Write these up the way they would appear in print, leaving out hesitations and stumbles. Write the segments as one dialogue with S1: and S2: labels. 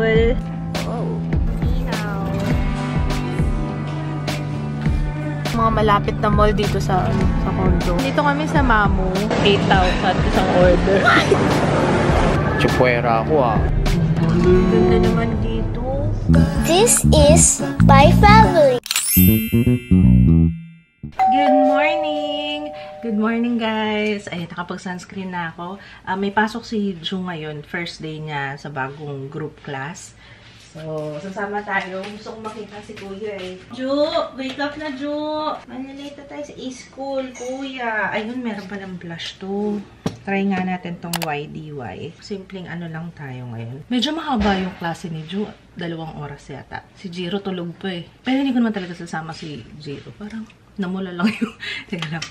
S1: school. Oh. Mga malapit na mall dito sa condo. Dito kami sa Mamu. 8,000 isang order.
S2: Chupuera ako ah.
S1: Ganda naman dito.
S3: This is my family.
S1: Good morning! Good morning, guys! Ay, nakapag-sunscreen na ako. May pasok si Ju ngayon. First day niya sa bagong group class. So, sasama tayo. Gusto kong makita si Kuya eh. Ju! Wake up na, Ju! Manalita tayo sa e-school, Kuya. Ayun, meron pa ng blush to. Try nga natin tong YDY. Simpleng ano lang tayo ngayon. Medyo mahaba yung klase ni Ju. 2 oras yata. Si Jiro tulog pa eh. Pero hindi ko naman talaga sasama si Jiro. Parang namula lang yung... Teka lang.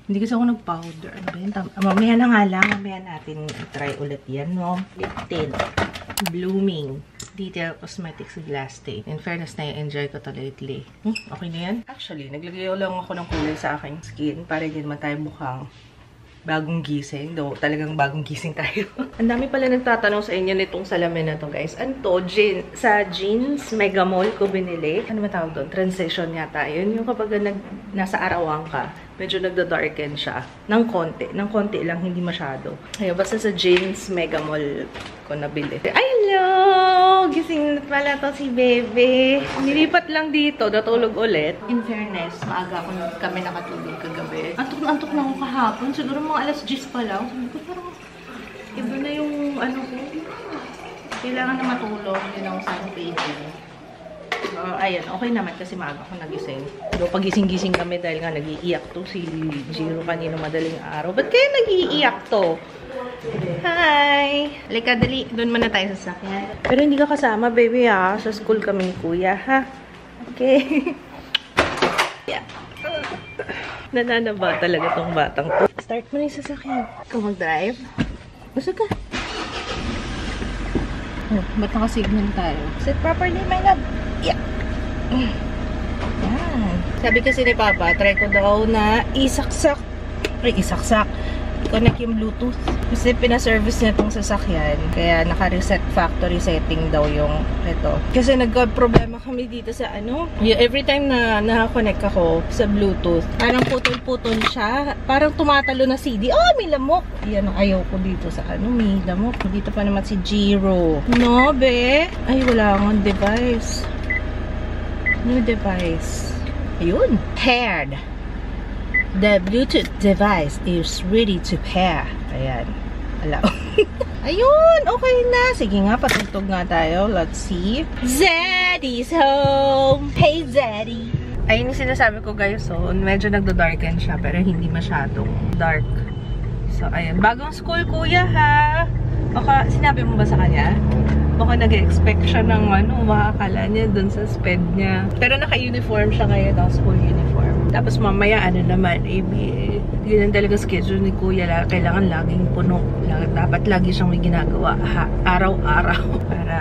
S1: Hindi kasi ako nag-powder. Ano ba yun? Mamaya na nga lang. Mamaya natin try ulit yan, no? Lip tint. Blooming. Detail Cosmetics Glass Stain. In fairness, na-enjoy ko to lately. Okay na yan? Actually, naglagay lang ako ng kulay sa aking skin para hindi naman tayo mukhang bagong gising. Though, talagang bagong gising tayo. Ang dami pala nagtatanong sa inyo nitong salamin na to, guys. Ano to? Sa jeans, Mega Mall ko binili. Ano ba tawag doon? Transition yata. Yun yung kapag nasa arawan ka, medyo nagda-darken siya. Ng konti lang, hindi masyado. Ayun, basta sa jeans, Mega Mall ko nabili. Ay, hello! Gising na pala to si Bebe. Nilipat lang dito, natulog ulit. In fairness, maaga kami nakatulog kagabi. Antok na ako kahapon. Siguro mga alas 10 pa lang. Sabi ko, parang iba na yung ano ko. Kailangan na matulog. Yun ang sign paging. Ayan, okay naman kasi maaga ako nagising. So, pagising-gising kami dahil nga nag-iiyak to si Jiro kanino madaling araw. Ba't kaya nag-iiyak to? Hi! Halika, dali. Doon muna tayo sa sakyan. Pero hindi ka kasama, baby, ha? Sa school kami ni Kuya, ha? Okay. Yeah. Nananaba talaga tong batang to. Start mo na yung sasakyan. Ikaw mag-drive. Gusto ka? Oh, ba't nakasignal tayo? Sit properly, my love. Yeah. Yan. Sabi kasi ni Papa, try ko daw na isaksak. I-connect yung Bluetooth. Kasi pina-service niya itong sasakyan. Kaya naka-reset factory setting daw yung ito. Kasi nagka-problema kami dito sa ano. Every time na naka-connect ako sa Bluetooth, parang putol-putol siya. Parang tumatalo na CD. Oh, may lamok! Yan ang ayaw ko dito sa ano. May lamok. Dito pa naman si Jiro. No, be? Ay, wala akong device. New device. Ayun. Paired. The Bluetooth device is ready to pair. Ayan. Hello. Ayun. Okay na. Sige nga. Patugtog nga tayo. Let's see. Zaddy's home. Hey, Zaddy. Ayun yung sinasabi ko, guys. So, medyo nagdo-darken siya. Pero hindi masyadong dark. So, ayan. Bagong school, Kuya, ha? Baka, sinabi mo ba sa kanya? Baka nag-expect siya ng ano, makakala niya dun sa sped niya. Pero naka-uniform siya ngayon, school uniform. Tapos mamaya, ano naman, yun ang talaga schedule ni Kuya. Kailangan laging puno. Dapat lagi siyang may ginagawa. Araw-araw. Para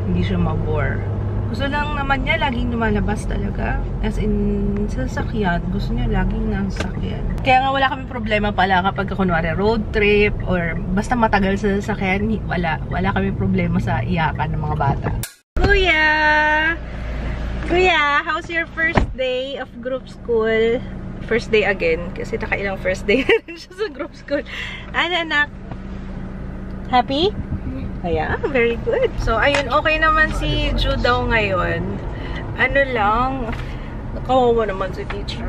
S1: hindi siya mabore. Gusto lang naman niya, laging lumalabas talaga. As in, sa sasakyan. Gusto niya laging nasa sasakyan. Kaya nga wala kami problema pala kapag kunwari road trip or basta matagal sa sasakyan, wala kami problema sa iyakan ng mga bata. Kuya, how's your first day of group school? First day again, kasi nakailang first day na rin siya sa group school. Ano, anak? Happy? Ayan, very good. So, ayun, okay naman si Ju daw ngayon. Ano lang, kawawa naman si teacher.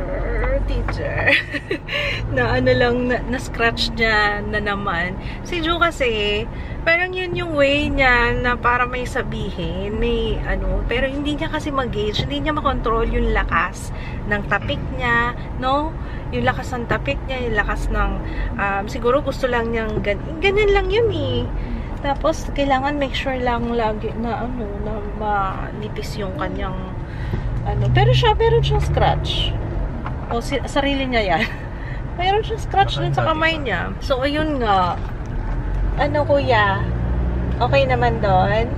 S1: Na ano lang, na-scratch niya na naman. Si Ju kasi, parang yun yung way niya na para may sabihin, may ano, pero hindi niya kasi mag-gauge, hindi niya makontrol yung lakas ng tapik niya, no? Yung lakas ng tapik niya, yung lakas ng, siguro gusto lang niyang, ganyan lang yun eh. Tapos, kailangan make sure lang lagi na, ano, na manipis yung kanyang, ano. Pero meron siyang scratch. O, sarili niya yan. Meron siyang scratch din sa kamay niya. So, ayun nga. Ano, Kuya? Okay naman doon?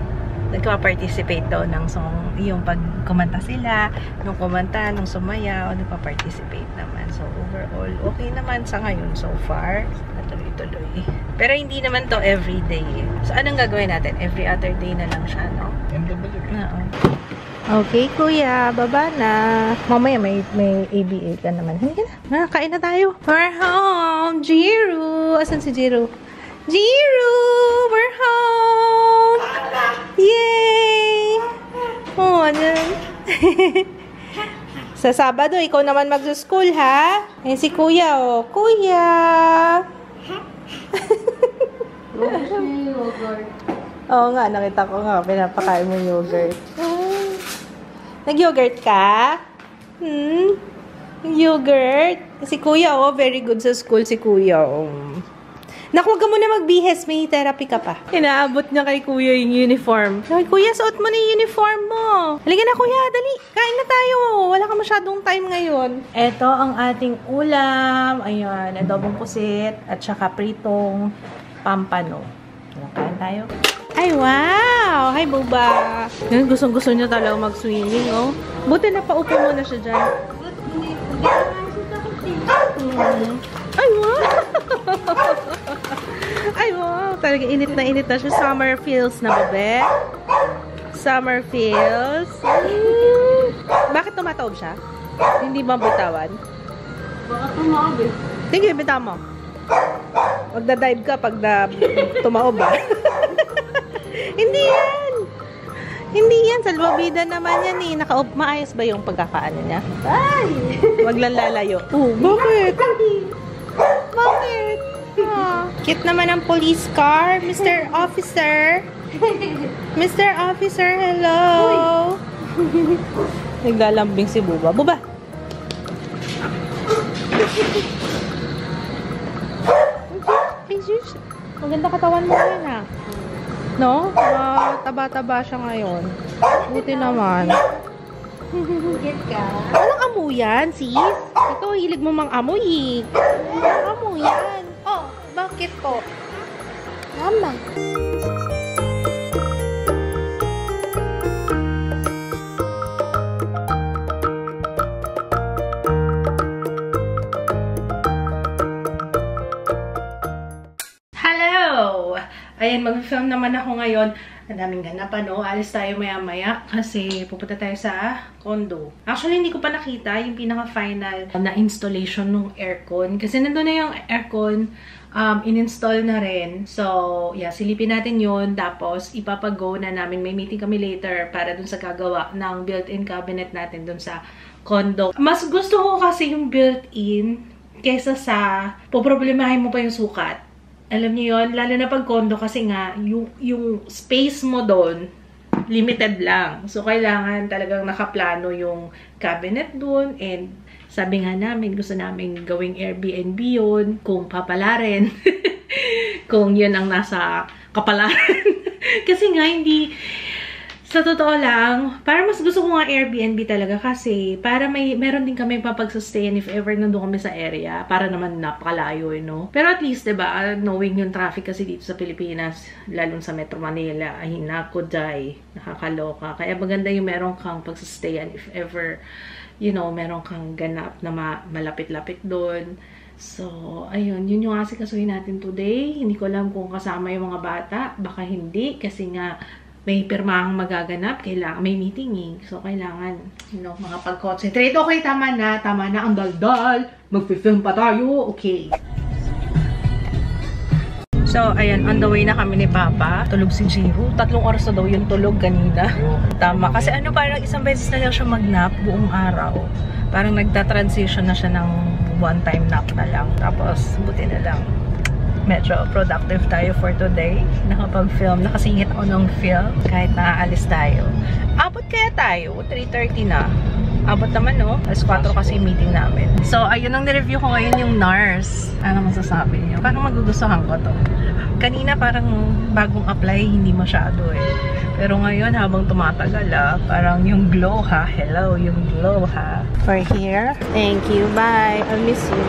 S1: Nagpa-participate daw ng song, yung pag kumanta sila, nung kumanta, nung sumayaw, nagpa-participate naman. So, overall, okay naman sa ngayon so far. At Tuloy-tuloy. Pero hindi naman to everyday. So, anong gagawin natin? Every other day na lang siya, no? Oo. Okay, kuya. Baba na. Mamaya may ABA ka naman. Halika na. Kain na tayo. We're home. Jiro. Asan si Jiro? Jiro! We're home! Yay! Oh, ano? Sa Sabado, ikaw naman mag-school, ha? Ayan si kuya, oh. Kuya! Oo nga, nakita ko nga. Pinapakain mo yogurt. Nag-yogurt ka? Yogurt? Si kuya, oh. Very good sa school si kuya, oh. Naku, wag ka muna magbihes. May therapy ka pa. Inaabot niya kay kuya yung uniform. Sabi, kuya, suot mo na yung uniform mo. Halika na, kuya. Dali. Kain na tayo. Wala ka masyadong time ngayon. Ito ang ating ulam. Ayan, adobong pusit at saka pritong pampano. Kain tayo. Ay, wow! Hi, Buba. Gustong-gusto niya talaga mag-swimming, oh. Buti na paupo mo na siya dyan. Ay, wow! Ay, wow! Talaga init na siya. Summer feels na, babe. Summer feels. Bakit tumataob siya? Hindi ba bitawan?
S2: Baka tumaob eh.
S1: Sige, bitaw mo. Magda-dive ka pag tumaob ba? Hindi yan! Hindi yan. Salbabida naman yan eh. Maayos ba yung pagkakaano niya?
S2: Ay!
S1: Wag lang lalayo. Oh, bakit? Bakit? Ah, cute naman ang police car. Mr. Officer. Mr. Officer, hello. Naglalambing si Buba. Buba! Ay, sus. Maganda katawan mo yan, ha? No? Taba-taba siya ngayon. Buti naman.
S2: Get ka.
S1: Anong amoy yan, sis? Ito, hilig mo mang amoy. Anong amoy yan? Oh, bakit po?
S3: Mama.
S1: Hello! Ayan, mag-film naman ako ngayon. Ang daming ganap, no? Alis tayo maya-maya kasi pupunta tayo sa condo. Actually, hindi ko pa nakita yung pinaka-final na installation ng aircon. Kasi nandun na yung aircon, in-install na rin. So, yeah, silipin natin yun. Tapos, ipapag-go na namin. May meeting kami later para dun sa gagawa ng built-in cabinet natin dun sa condo. Mas gusto ko kasi yung built-in kesa sa poproblemahin mo pa yung sukat. Alam niyo yun, lalo na pag condo kasi nga, yung space mo doon, limited lang. So, kailangan talagang nakaplano yung cabinet doon. And sabi nga namin, gusto namin gawing Airbnb yun, kung papalarin. Kung yun ang nasa kapalaran. Kasi nga, hindi... Sa totoo lang, para mas gusto ko nga Airbnb talaga kasi para meron din kami papag-sustain if ever nandun kami sa area. Para naman napakalayo, no? Pero at least, diba, knowing yung traffic kasi dito sa Pilipinas, lalo sa Metro Manila, ay nakuday, nakakaloka. Kaya maganda yung meron kang pag-sustayan if ever, you know, meron kang ganap na malapit-lapit doon. So, ayun. Yun yung asikasuhin natin today. Hindi ko alam kung kasama yung mga bata. Baka hindi kasi nga may pirmahang magaganap, kailangan, may meeting eh. So, kailangan, you know, mga pag-concentrate. Okay, tama na ang daldal. Mag-film pa tayo. Okay. So, ayan, on the way na kami ni Papa. Tulog si Jiro. 3 oras na daw yung tulog kanina. Tama. Kasi ano, parang isang beses na lang siya mag-nap buong araw. Parang nagta-transition na siya ng one-time nap na lang. Tapos, buti na lang. Medyo productive tayo for today. Nakapag-film. Nakasingit ako ng film kahit naaalis tayo. Abot kaya tayo? 3:30 na. Abot naman, no? Alas 4 kasi meeting namin. So, ayun ang nireview ko ngayon yung NARS. Ano masasabi niyo? Parang magugustuhan ko to. Kanina parang bagong apply, hindi masyado eh. Pero ngayon, habang tumatagal parang yung glow ha. Hello, yung glow ha. For here. Thank you. Bye. I'll miss you.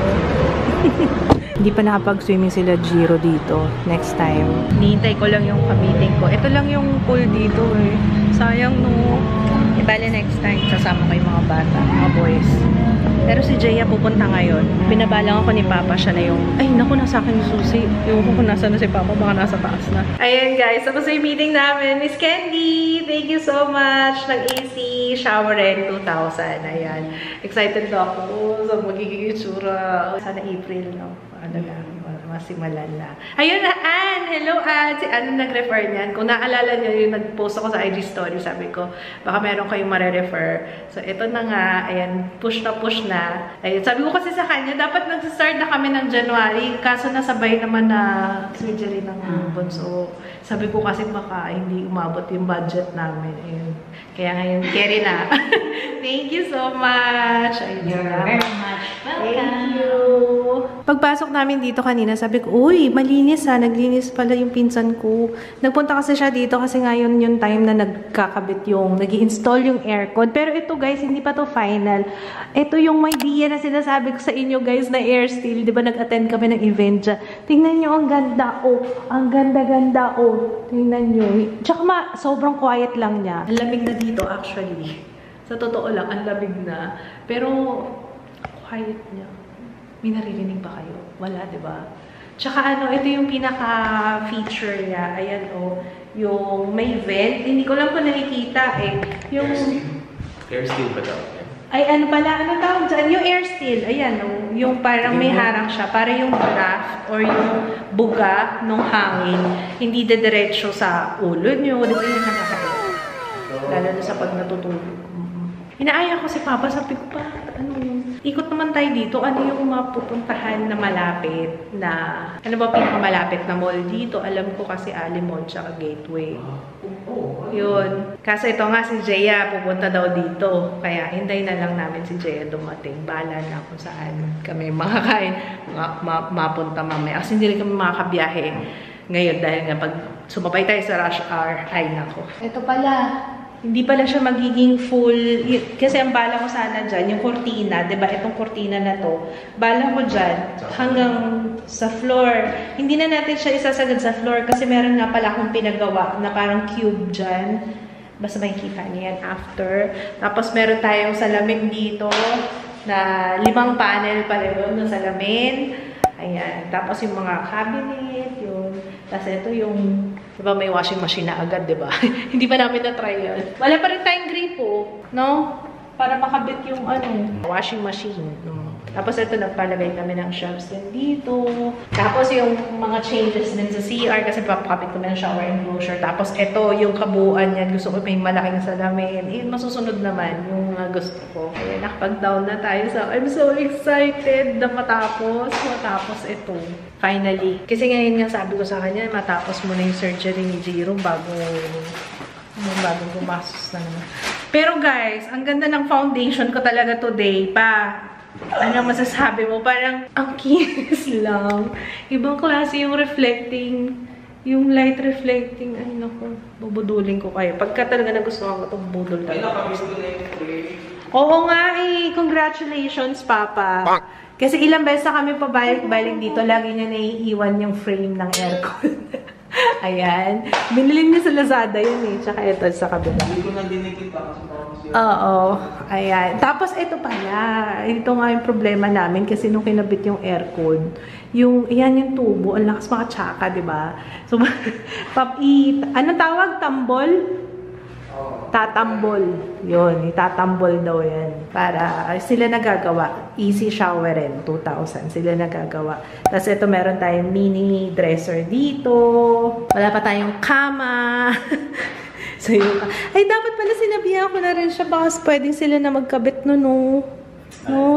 S1: Hindi pa nakapag-swimming sila Jiro dito. Next time. Hinihintay ko lang yung ka-meeting ko. Ito lang yung pool dito eh. Sayang no. Ibali next time, sasama ko yung mga bata, mga boys. Pero si Jaya pupunta ngayon. Binabalang ako ni Papa siya na yung, ay naku, nasa akin yung susi. Yung kung nasa na si Papa, baka nasa taas na. Ayan guys, tapos yung meeting namin. Miss Candy, thank you so much. Nag-AC, shower in 2,000. Ayan. Excited ako sa magiging itsura. Sana April, no? Ano lang, masimalan na. Ayun na, Ann! Hello, Ann! Si Ann nag-refer niyan. Kung naalala niyo, yung nag-post ako sa IG story, sabi ko, baka meron kayong mare-refer. So, ito na nga. Ayan, push na. Ayun, sabi ko kasi sa kanya, dapat nag-start na kami ng January. Kaso nasabay naman na surgery ng bunso. Sabi ko kasi baka hindi umabot yung budget namin. Ayun. Kaya ngayon, carry na. Thank you so much. Ayun,
S2: You're very much welcome.
S1: Thank you. Pagpasok namin dito kanina, sabi ko, uy, malinis ha. Naglinis pala yung pinsan ko. Nagpunta kasi siya dito kasi ngayon yung time na nagkakabit yung, nag-i-install yung aircon. Pero ito guys, hindi pa to final. Ito yung may idea na sinasabi ko sa inyo guys na air steel. Di ba nag-attend kami ng event dyan? Tingnan nyo, ang ganda oh. Ang ganda-ganda oh. Tingnan nyo. Tsaka sobrang quiet lang niya. Ang lamig na dito actually. Sa totoo lang, ang lamig na. Pero, quiet niya. May naririnig ba kayo? Wala, diba? Tsaka ano, ito yung pinaka-feature niya. Ayan, oh. Yung may vent. Hindi ko lang po nakikita, eh. Yung...
S4: Air steel ba daw?
S1: Ay, ano pala? Ano tawag dyan? Yung air steel. Ayan, oh. Yung parang may harang siya. Para yung draft or yung buga ng hangin, hindi dediretso sa ulo nyo. Diba yung nakakaya? Lalo na sa pag natutulog. Inaaya ko si Papa, sabi ko pa, ano yung, ikot naman tayo dito, ano yung mapupuntahan na malapit na, ano ba pinakamalapit na mall dito? Alam ko kasi Ali Mall tsaka Gateway. Yun. Kasi ito nga si Jaya, pupunta daw dito. Kaya hinday na lang namin si Jaya dumating. Bahala na kung saan kami makakain, mapunta mamaya. Kasi hindi rin kami makakabiyahe ngayon dahil nga pag sumabay tayo sa rush hour, ay nako. Ito pala. Hindi pala siya magiging full, kasi ang bala ko sana dyan, yung cortina, diba? Itong cortina na to, bala ko dyan hanggang sa floor. Hindi na natin siya isasagad sa floor kasi meron nga pala akong pinagawa na parang cube dyan. Basta makikita niyo yan after. Tapos meron tayong salamin dito na 5 panel pala yun ng salamin. Ayan. Tapos yung mga cabinet, yun. Tapos ito yung, diba may washing machine na agad, diba? Hindi pa namin na-try yun. Wala pa rin tayong gripo, no? Para makabit yung washing machine. Tapos ito, nagpalagay kami ng shelves din dito. Tapos yung mga changes din sa CR kasi papakabit kami ng shower enclosure. Tapos ito, yung kabuuan yan. Gusto ko may malaking salamin. Masusunod naman yung gusto ko. Kaya nakapag-down na tayo. So, I'm so excited na matapos ito. Finally. Kasi ngayon nga sabi ko sa kanya, matapos mo na yung surgery ni Jiro bago gumastos na naman. Pero guys, ang ganda ng foundation ko talaga today pa. Ano masasabi mo? Parang ang kinis lang. Ibang klase yung reflecting, yung light reflecting. Ay naku, bubudulin ko kayo. Pagka talaga nagustuhan ko itong budol talaga.
S4: Ay, nakabit ko na yung frame.
S1: Oo nga eh. Congratulations, Papa. Kasi ilang beses na kami pabalik-balik dito, lagi niya naiiwan yung frame ng aircon. Ayan. Binili niya sa Lazada yun eh. Tsaka ito sa kabila.
S4: Hindi ko na dinikita kasi
S1: Oo. Ayan. Tapos ito pala. Ito nga yung problema namin kasi nung kinabit yung aircon, yan yung tubo. Ang lakas mga tsaka, diba? So, anong tawag? Tambol? Tatambol. Yun. Itatambol daw yan. Para sila nagagawa. Easy shower in. 2,000. Sila nagagawa. Tapos ito meron tayong mini dresser dito. Wala pa tayong kama. So, ay, dapat pala sinabihan ko na rin siya. Baka pwedeng sila na magkabit no,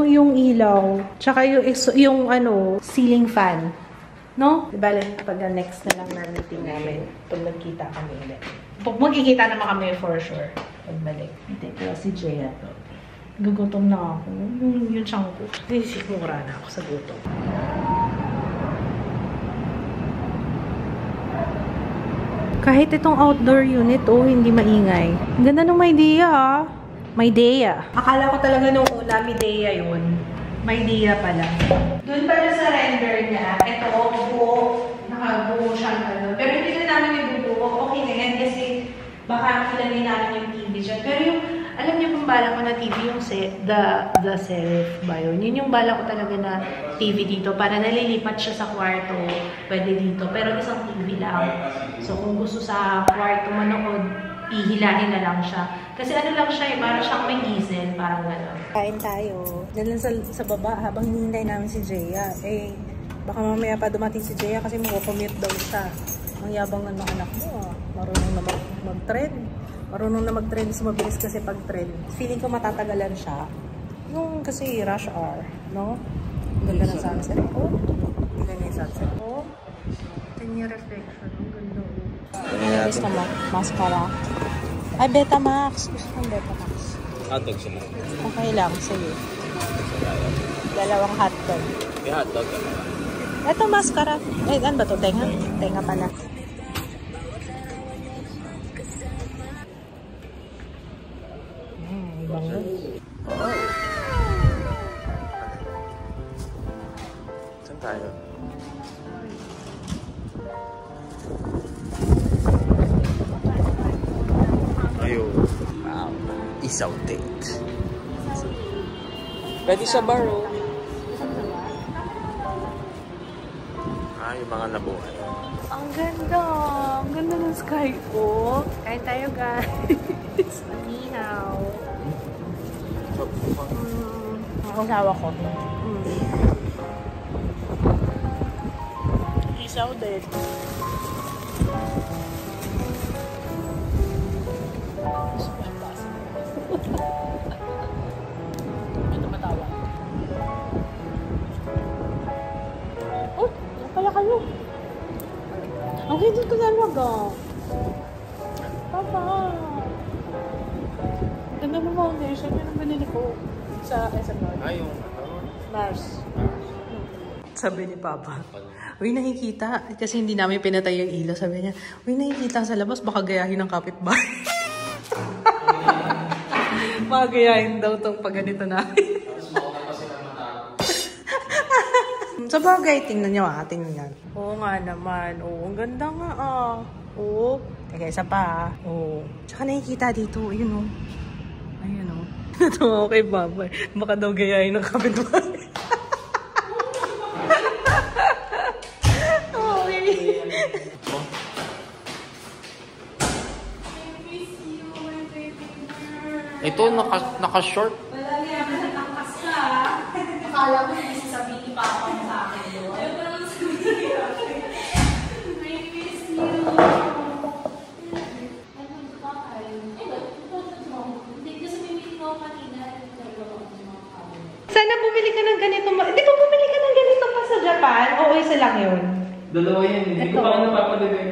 S1: yung ilaw. Tsaka yung ceiling fan. No? Diba, pag next na lang na meeting namin, pag nagkita kami ulit. Magkikita naman kami for sure. Pagbalik. Hindi, pero si Jaya to. Gugutom na ako. Yung siyang ko. Sigura na ako sa gutom. Kahit itong outdoor unit, hindi maingay. Ang ganda ng Maydea, ah. Maydea. Akala ko talaga nung una, Maydea yun. Maydea pala. Doon pala sa render niya, ito, buo. Nakabuo siyang Pero hindi na namin yung buo. Okay na yan kasi baka kilanin namin yung TV dyan. Pero yung, alam niyo kung yung bala ko na TV, yung the Serif ba yun? Yun yung bala ko talaga na TV dito. Para nalilipat siya sa kwarto, pwede dito. Pero isang TV lang. So kung gusto sa kwarto manood, ihilahin na lang siya. Kasi ano lang siya eh, parang siyang may diesel, parang gano'n.
S2: Kain tayo. Diyan lang sa baba habang hinihintay namin si Jeya. Eh, baka mamaya pa dumating si Jeya kasi mag-commute daw siya. Ang yabang ng mga anak mo. Marunong na mag-trend. Marunong na mag-trend sa mabilis kasi pag-trend. Feeling ko matatagalan siya. Yung kasi rush hour, no? Ang ganda ng sunset. Oh, ang ganda yung sunset. Oh, 10-year reflection. Ang ganda. Gusto mo? Mascara. Ay, Betamax. Gusto kong Betamax.
S4: Hotdog sila.
S2: Okay lang, sige. Dalawang hotdog.
S4: May hotdog ka naman.
S2: Ito, mascara. Eh, ano ba ito? Tenga? Tenga pala. Bango.
S4: Saan tayo? Ayun. Wow. Isaw date. Pwede sa bar, oh. Yung mga nabuhay.
S2: Ang ganda. Ang ganda ng sky ko. Kain tayo, guys. Nihaw. Ang asawa ko. Isaw din. Ito matawa. Oh, pala kayo. Ang ganda ko talaga. Papa. Ganda ng foundation. Yun ang binili ko sa SMR.
S4: Yung
S2: Mars. Sabi ni Papa, uy, nakikita. Kasi hindi namin pinatay yung ilaw. Sabi niya, uy, nakikita sa labas. Baka gayahin ng kapitbahay. Baka gayahin daw itong pag ganito namin. Sa bagay, tingnan niyo tingnan niyo. Oo nga naman. Oo, ang ganda nga Oo. Teka, isa pa Oo. Tsaka nakikita dito. Ayun Ayun Natuwa ko kay Papa. Baka daw gayahin ng kapitbahay. Okay.
S4: ito, naka-short.
S1: Wala niya, matangkas ka. Akala ko hindi sasabihin ni Papa mo sa akin. Ayaw ko naman sabihin. I miss you. Sana bumili ka ng ganito. Di ba bumili ka ng ganito pa sa Japan? O isa lang yun?
S4: Dalawa yan. Hindi ko pa napapadagay.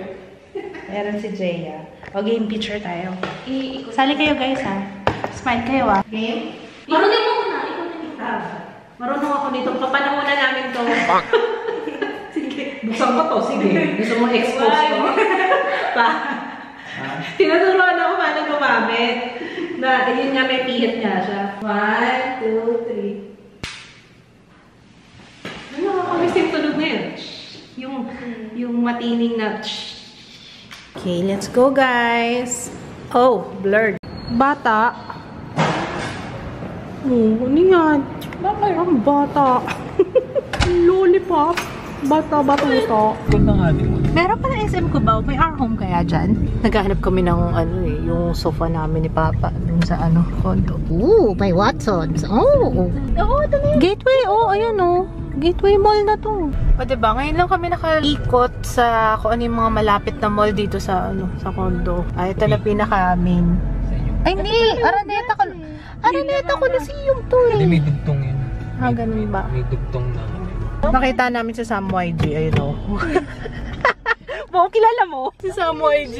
S1: Meron si Jeya. O, game picture tayo. Sali kayo guys ha. Smile kayo Game? Marunong mo muna. Ikaw na dito. Marunong ako dito. Papanamunan namin to. Sige. Buksan ko to. Sige. Gusto mo expose ko? Tinuturuan ako paano gumamit. Na, yun nga may pihit nga siya. 1, 2, 3. Ano nakakamiss yung tunog na yun? Yung matining na Okay, let's go guys. Oh, blurred. Bata. Oh, ano yan? Bakit ang bata? Lollipop. Bata.
S4: Ganda nga din.
S1: Meron pa na SM Cubao. May our home kaya dyan? Naghahanap kami ng yung sofa namin ni Papa dun sa condo.
S2: Ooh, may Watsons. Oh.
S1: Ito na yun. Gateway, ayan Gateway Mall na to. O diba, ngayon lang kami nakaikot sa kung ano yung mga malapit na mall dito sa sa condo. Ito na pinaka-main. Ay, hindi! Araneta ko. Araneta ko na yung to
S4: Hindi, may dugtong yun.
S1: Ganun ba?
S4: May dugtong na.
S1: Nakita namin sa Sam YG, ayun Bo, kilala mo? Si Sam YG.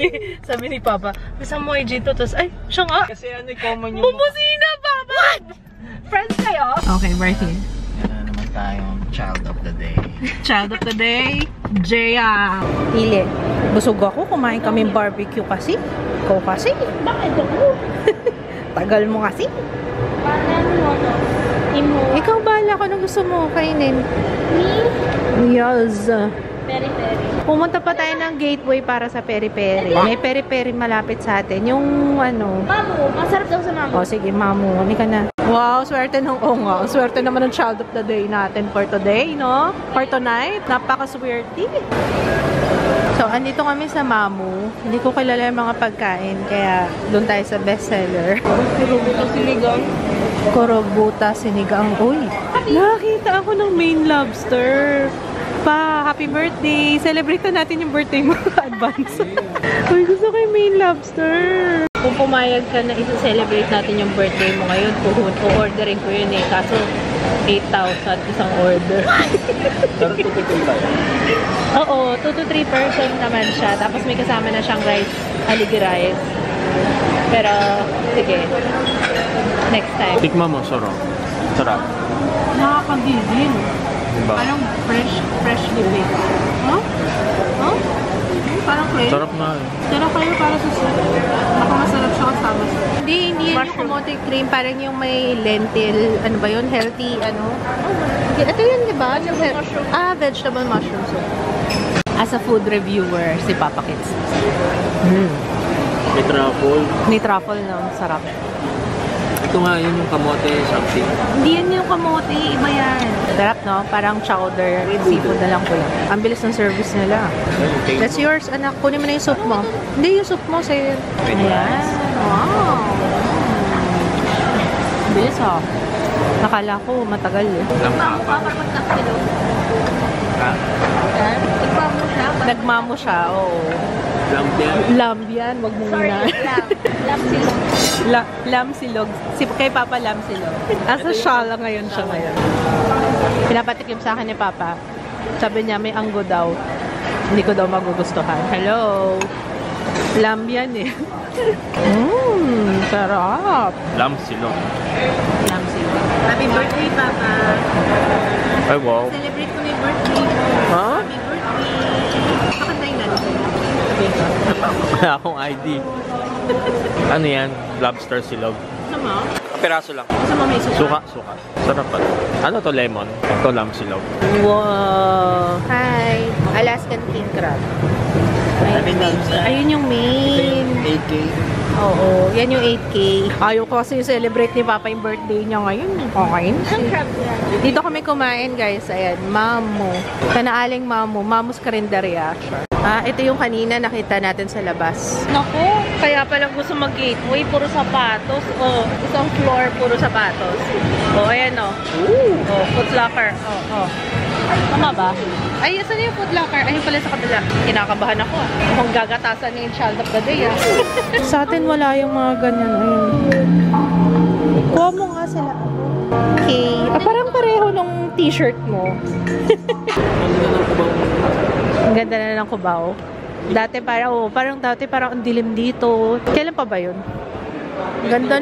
S1: Sabi ni Papa, si Sam YG to. Tapos, ay, siya nga.
S4: Kasi common yung...
S1: Bumusina, Papa! What? Friends kayo? Okay, right here.
S4: Yan naman tayong child of the day.
S1: Child of the day, Jeya. Pili. Busog ako, kumain kami barbecue kasi. Ikaw kasi. Bakit ako? Tagal mo kasi. Ikaw bala ko na gusto mo kainin. Me? Yes.
S3: Peri-peri.
S2: Pumunta pa tayo ng Gateway para sa peri-peri. May peri-peri malapit sa atin. Yung ano...
S3: Mamu, masarap daw sa mamu.
S2: O sige, mamu. Hindi ka na. Wow, swerte nung nga. Swerte naman ng child of the day natin for today, no? For tonight. Napaka-swerte. So, andito kami sa Mamu. Hindi ko kilala yung mga pagkain, kaya doon tayo sa bestseller.
S1: Kurubuto sinigang.
S2: Kurobuta sinigang. Uy, nakita ako ng Maine lobster. Pa, happy birthday! Celebrate na natin yung birthday mo advance. Uy, gusto ko yung Maine lobster. Kung pumayag ka na isa-celebrate natin yung birthday mo ngayon, orderin ko yun eh. Kaso, 8,000 isang order.
S4: Pero tutuloy tayo.
S2: Oo, 2 to 3 person naman siya. Tapos may kasama na siyang rice, haligi rice. Pero, sige. Next time.
S4: Tikma mo, Soro. Sarap.
S2: Nakakagigil.
S4: Diba?
S2: Parang freshly baked. Huh? Huh? Parang fresh.
S4: Sarap na eh.
S2: Sarap kayo para sa soup. Baka masarap siya kasama sa Hindi yun yung kamote cream. Parang yung may lentil. Ano ba yun? Healthy, ano? Oh, ito yun, di ba? Vegetable mushroom soup. As a food reviewer, si Papa Kids.
S4: May truffle.
S2: May truffle na. Sarap.
S4: Ito nga, yun yung kamote something.
S2: Hindi yan yung kamote. Iba yan. Sarap, no? Parang chowder. Seafood na lang po yan. Ang bilis ng service nila. That's yours, anak. Kunin mo na yung soup mo. Hindi, yung soup mo sa'yo. Ayan. Wow. Bilis, ha? Nakala ko, matagal eh.
S4: Ha?
S3: Nagmamo siya.
S2: Nagmamo siya, oo.
S4: Lambian.
S2: Lambian, wag mo muna. Lamsilog. Kay Papa Lamsilog. Asa shala ngayon siya ngayon. Pinapatikim sa akin ni Papa. Sabi niya may anggo daw. Hindi ko daw magugustuhan. Hello. Lambian eh. Sarap.
S4: Lamsilog.
S2: Lamsilog. Happy birthday, Papa.
S4: Ay, wow.
S2: Celebrate ko na yung birthday mo.
S4: Ha?
S2: Happy birthday. Pakantayin natin.
S4: Wala akong ID. Ano yan? Lobster silog.
S2: Sama?
S4: Peraso lang.
S2: Sama may suka?
S4: Suka. Sarap pa. Ano to, lemon? Ito, lamb silog.
S2: Wow! Hi! Alaskan king crab. Ayun yung main.
S4: 8K.
S2: Oo, yan yung 8K. Ayaw ko kasi celebrate ni Papa yung birthday niya ngayon. Okay. Dito kami kumain, guys. Ayan, Mamu. Kanaaling Mamu. Mamu's Karinderya. Ito yung kanina nakita natin sa labas. Naku, kaya palang gusto mag-gateway. Puro sapatos. Isang floor, puro sapatos. Ayan Foot Locker. Tama ba? Ay, saan yung Foot Locker? Ayun pala sa kabila. Kinakabahan ako. Kung gagatasan niya yung child of the day. Sa atin wala yung mga ganyan. Ayun. Kuha mo nga sila. Okay. Parang pareho nung t-shirt mo. Ang ganda na ng Cubao. Dati parang ang dilim dito. Kailan pa ba yun? Ganda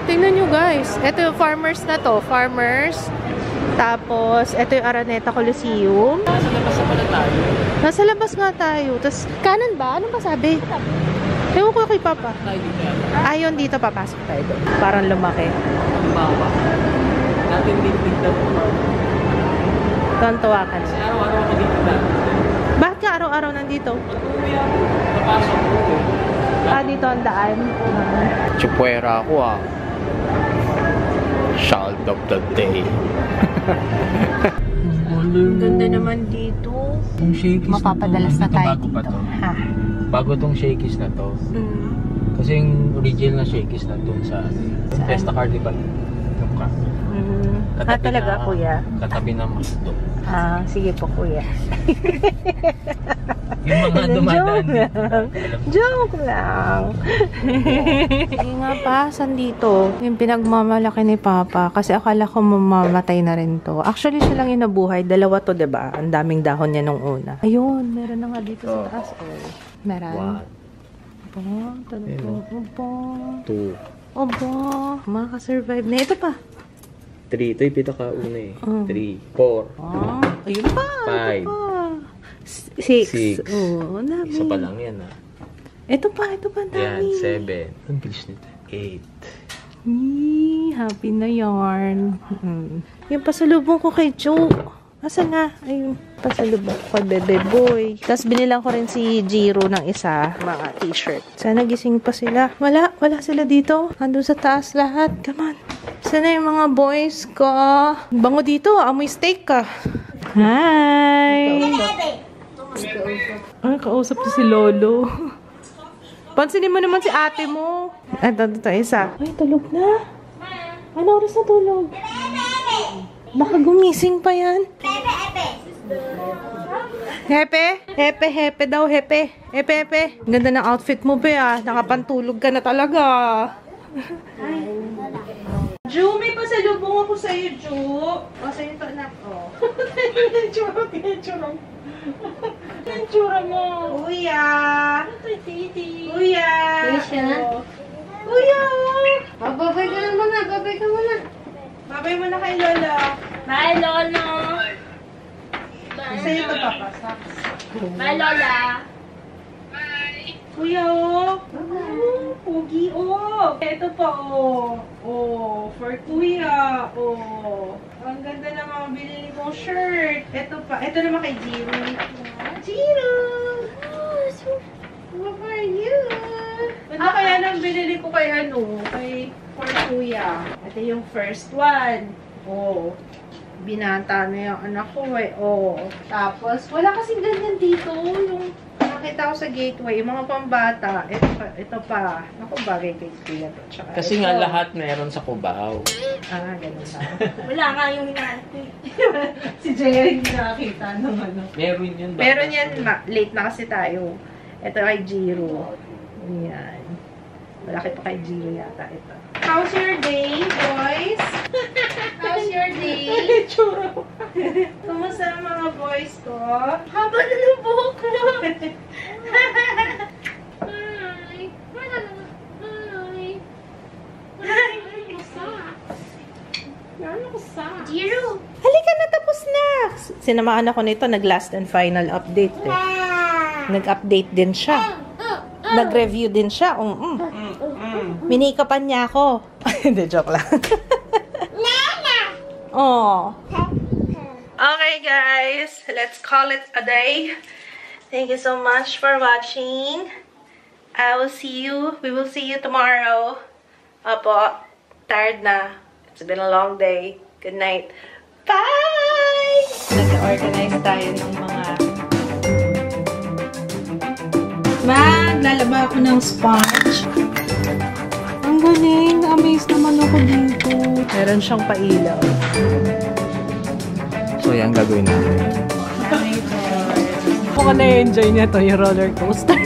S2: Tingnan nyo guys. Ito yung farmers na to. Farmers. Tapos, ito yung Araneta Coliseum.
S4: Nasa labas na pala tayo.
S2: Nasa labas nga tayo. Tapos, kanan ba? Anong masabi? Ewan ko kay Papa. Ayun, dito papasok tayo doon. Parang lumaki.
S4: Bawa. Natin din tignan mo.
S2: Tuwan-tuwa ka na.
S4: Araw-araw ako dito na.
S2: Bakit ka araw-araw nandito?
S4: Pag-uwi ako, napasok ko.
S2: Dito ang daan.
S4: Chupuera ako Child of the day.
S2: Ang ganda naman dito.
S4: Itong shakies
S2: Mapapadalas na tayo
S4: bago
S2: dito.
S4: pa to.
S2: Ha?
S4: Bago tong shakies na to. Kasi yung original na shakies na to sa Testa Carnival. Yung ka.
S2: Talaga, kuya?
S4: Katabi ng McDo.
S2: Sige po, kuya.
S4: Yung mga dumadaan dito.
S2: Joke lang. Sige nga pa, saan dito? Yung pinagmamalaki ni Papa. Kasi akala ko mamamatay na rin to. Actually, siya lang yung nabuhay. Dalawa to, diba? Ang daming dahon niya nung una. Ayun, meron na nga dito sa taas. Meron. Opo.
S4: 2.
S2: Opo. Makaka-survive na. Ito pa.
S4: 3. Ito yung pinakauna eh. 3, 4.
S2: Ayun pa.
S4: 5.
S2: 6. Oh, dami.
S4: Isa pa lang yan
S2: Ito pa, ang dami.
S4: Yan, 7. Ang bilis nito. 8.
S2: Happy na yarn. Yung pasalubong ko kay Joe. Asan na? Ayun. Pasalubong ko kay Bebe Boy. Tapos binilang ko rin si Jiro ng isa, mga t-shirt. Sana gising pa sila. Wala sila dito. Andun sa taas lahat. Come on. Sana yung mga boys ko. Bango dito, amoy steak ka. Hi! Ay, kausap niya si Lolo. Pansinin mo naman si ate mo. Ito, isa. Ay, tulog na. Ano oras na tulog? Baka gumising pa yan. Hepe daw, hepe. Hepe. Ganda ng outfit mo, be, ah. Nakapantulog ka na talaga. Ju, may pasalubong ako sa'yo, Ju. O, sa'yo ito, anak. O. Yung tsura mo. Uya. Uya. Uya.
S3: Babay ka muna.
S2: Babay mo na kay Lola.
S3: Bye, Lolo.
S2: Sa'yo ito, Papa.
S3: Bye, Lola.
S2: Kuya, oh. Pugi, oh. Ito pa, oh. Oh, for Kuya. Oh. Ang ganda ng mga binili kong shirt. Ito pa. Ito naman kay Jiro. Jiro! What are you? Ito kaya nang binili ko kay for Kuya. Ito yung first one. Oh. Binata na yung anak ko, eh. Oh. Tapos, wala kasing ganyan dito. Yung nakita ko sa gateway, yung mga pambata. Ito pa. Naku, bagay kay Kuya to. Tsaka
S4: Kasi
S2: ito.
S4: nga lahat meron sa Cubao.
S2: Ganun ba?
S3: Wala nga yung hinahanap ko.
S2: Si Jaya hindi nakakita ng ano.
S4: Meron yun ba?
S2: Meron yan, late na kasi tayo. Ito kay Jiro. Ayan. Malaki pa kay Jiro yata ito. How's your day, boys?
S3: How's your day?
S2: Churo. Kumusta ang mga boys ko?
S3: Haba na ng buhok mo. Hi. Jiro.
S2: Halika na, tapos na! Sinamaan ako nito, nag-last and final update eh. Nag-update din siya. Nag-review din siya. Minikapan niya ako. Hindi, joke lang. Oh. Okay, guys. Let's call it a day. Thank you so much for watching. We will see you tomorrow. Apo, tired na. It's been a long day. Good night. Bye! Nag-organize tayo ng mga... Maglalaba ako ng sponge. Ang galing. Amazed naman ako dito. Meron siyang pailaw.
S4: So yan gagawin namin.
S2: Mukhang na-enjoy niya to yung roller coaster.